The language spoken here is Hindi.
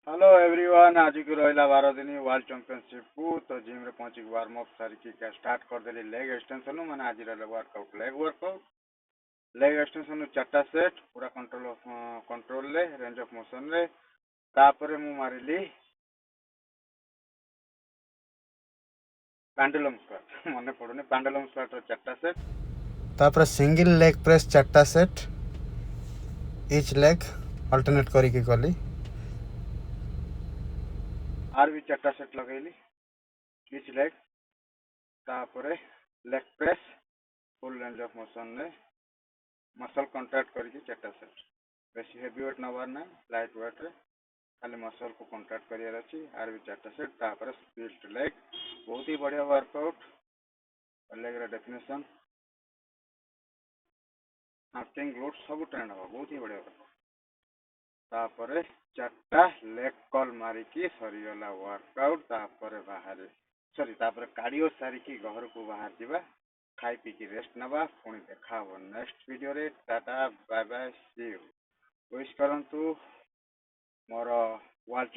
हेलो एवरीवन आज की रहा 12 दिन वर्ल्ड चैंपियनशिप को तो जिम रे पहुंची वार्म अप सारी क्या स्टार्ट कर देली लेग एक्सटेंशन मैंने आज वर्कआउट लेग एक्सटेंशन चार्टा सेट पूरा कंट्रोल ले रेंज ऑफ मोशन रे तापरे मु मारिली पेंडुलम स्क्वाट मने पड़ुनी पेंडुलम स्क्वाट रो चार्टा सेट तापरे सिंगल लेग प्रेस चार्टा सेट ईच लेग अल्टरनेट करिके कली आर भी चार्टा सेट लगेली ईच लेग तापरे leg press full range of motion रे मसल कंट्राक्ट करके चार्टा सेट बेसी हेवी वेट नबार ना लाइट वेट रे खाली मसल को कंट्राक्ट करियार अच्छी आर भी चार्टा सेट तापर स्प्लिट लेग बहुत ही बढ़िया वर्कआउट लेग रे डेफिनेशन हार्टिंग ग्लूट सब ट्रेंड हो बहुत ही बढ़िया तापर चार्टा लेग कल मारिकी सरीगला वर्कआउट तापर बाहर सॉरी तापर कार्डियो सारिकी घर को बाहर जावा खाई पीकी रेस्ट नवा पुणी देखा नेक्स्ट वीडियो रे tata bye bye see you wish करंतु मोर वर्ल्ड